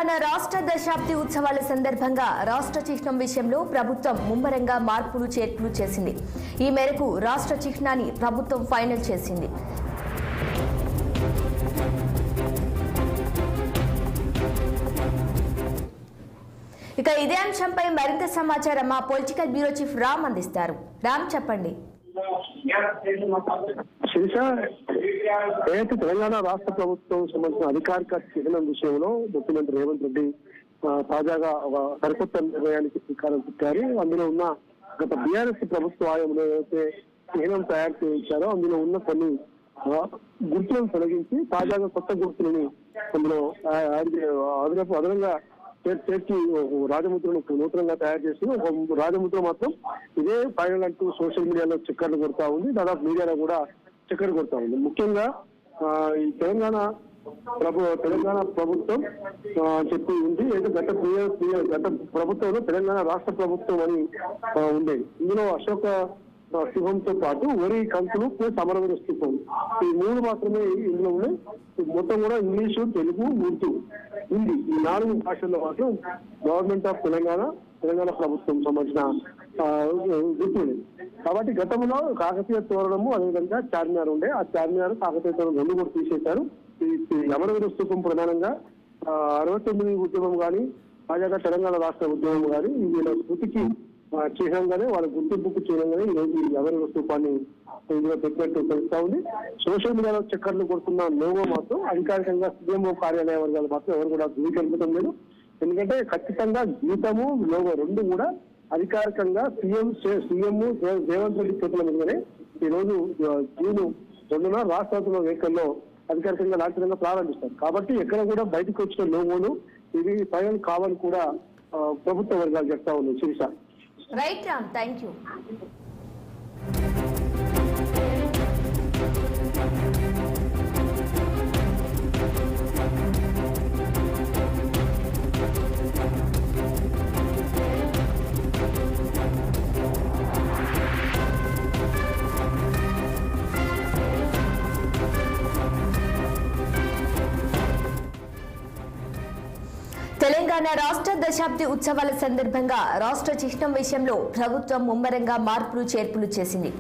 తెలంగాణ రాష్ట్ర దశాబ్ది ఉత్సవాల సందర్భంగా రాష్ట్ర చిహ్నం విషయంలో ప్రభుత్వం ముమ్మరంగా మార్పులు చేర్పులు చేసింది. ఈ మేరకు రాష్ట్ర చిహ్నాన్ని ప్రభుత్వం ఫైనల్ చేసింది. ఇక ఇదే అంశంపై మరింత సమాచారం మా పొలిటికల్ బ్యూరో చీఫ్ రామ్ అందిస్తారు. రామ్, చెప్పండి. ఏదైతే తెలంగాణ రాష్ట్ర ప్రభుత్వం సంబంధించిన అధికారిక చిహ్నం విషయంలో ముఖ్యమంత్రి రేవంత్ రెడ్డి తాజాగా ఒక సరికొత్త నిర్ణయానికి శ్రీకారం చుట్టారు. అందులో ఉన్న గత బీఆర్ఎస్ ప్రభుత్వ హయాంలో ఏదైతే చిహ్నం తయారు చేయించారో అందులో ఉన్న కొన్ని గుర్తులను తొలగించి తాజాగా కొత్త గుర్తులని అందులో అదనంగా చేర్చి రాజముద్రను నూతనంగా తయారు చేసి ఒక రాజముద్ర మాత్రం ఇదే ఫైనల్ అంటూ సోషల్ మీడియాలో చక్కర్లు కొడతా ఉంది. దాదాపు మీడియాలో కూడా చక్కర్లు కొడతా ఉంది. ముఖ్యంగా ఈ తెలంగాణ ప్రభుత్వం చెప్పి ఉంది. ఏదో గత ప్రభుత్వంలో తెలంగాణ రాష్ట్ర ప్రభుత్వం అని ఉండేది. ఇందులో అశోక సింహంతో పాటు వరి కంకులు ప్లస్ అమరవీర స్థూపం ఈ మూడు మాత్రమే ఇందులో ఉన్నాయి. మొత్తం కూడా ఇంగ్లీషు, తెలుగు, ఉర్దూ, హిందీ ఈ 4 భాషల్లో మాత్రం గవర్నమెంట్ ఆఫ్ తెలంగాణ ప్రభుత్వం సంబంధించిన గుర్తులు. కాబట్టి గతంలో కాకతీయ తోరణము అదేవిధంగా చార్మినార్ ఉండే. ఆ చార్మినార్ కాకతీయ తోరణం 2 కూడా తీసేశారు. ఈ అమరవీర స్థూపం ప్రధానంగా 69 ఉద్యమం కానీ తాజాగా తెలంగాణ రాష్ట్ర ఉద్యమం కానీ వీళ్ళ స్మృతికి చిహ్నంగానే వాళ్ళ గుర్తింపుకు చిహ్నంగానే ఈరోజు ఈ అమరవీర స్థూపాన్ని ఇందులో పెట్టినట్టు తెలుస్తా ఉంది. సోషల్ మీడియాలో చక్కర్లు కొడుతున్న లోగో మాత్రం అధికారికంగా సీఎంఓ కార్యాలయ వర్గాలు మాత్రం ఎవరు కూడా ధృవీకరించడం లేదు. ఎందుకంటే ఖచ్చితంగా గీతము లోగో 2 కూడా అధికారికంగా సీఎం రేవంత్ రెడ్డి చేతుల మీదనే ఈ రోజు జూన్ 2న రాష్ట్ర వెహికల్లో అధికారికంగా లాంఛనంగా ప్రారంభిస్తారు. కాబట్టి ఎక్కడ కూడా బయటకు వచ్చిన లోగోలు ఇవి ఫైనల్ కావాలని కూడా ప్రభుత్వ వర్గాలు చెప్తా ఉన్నాయి. Sirisha. Right Ram, thank you. Telangana రాష్ట్ర దశాబ్ది ఉత్సవాల సందర్భంగా రాష్ట్ర చిహ్నం విషయంలో ప్రభుత్వం ముమ్మరంగా మార్పులు చేర్పులు చేసింది.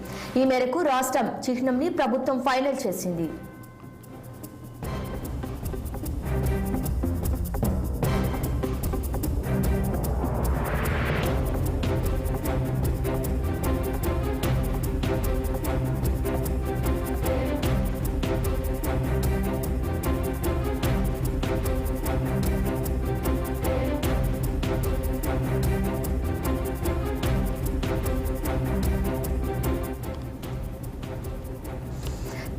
ఈ మేరకు రాష్ట్రం చిహ్నంని ప్రభుత్వం ఫైనల్ చేసింది.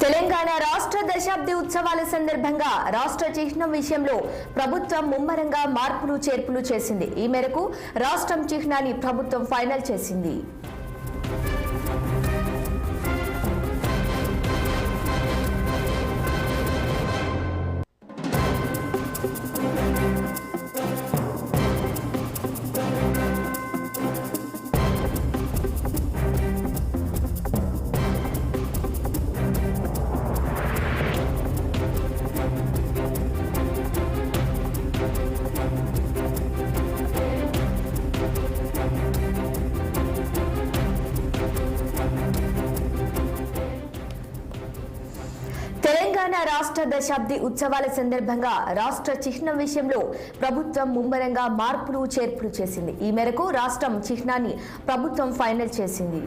తెలంగాణ రాష్ట్ర దశాబ్ది ఉత్సవాల సందర్భంగా రాష్ట్ర చిహ్నం విషయంలో ప్రభుత్వం ముమ్మరంగా మార్పులు చేర్పులు చేసింది. ఈ మేరకు రాష్ట్రం చిహ్నాన్ని ప్రభుత్వం ఫైనల్ చేసింది. తెలంగాణ రాష్ట్ర దశాబ్ది ఉత్సవాల సందర్భంగా రాష్ట్ర చిహ్నం విషయంలో ప్రభుత్వం ముమ్మరంగా మార్పులు చేర్పులు చేసింది. ఈ మేరకు రాష్ట్రం చిహ్నాన్ని ప్రభుత్వం ఫైనల్ చేసింది.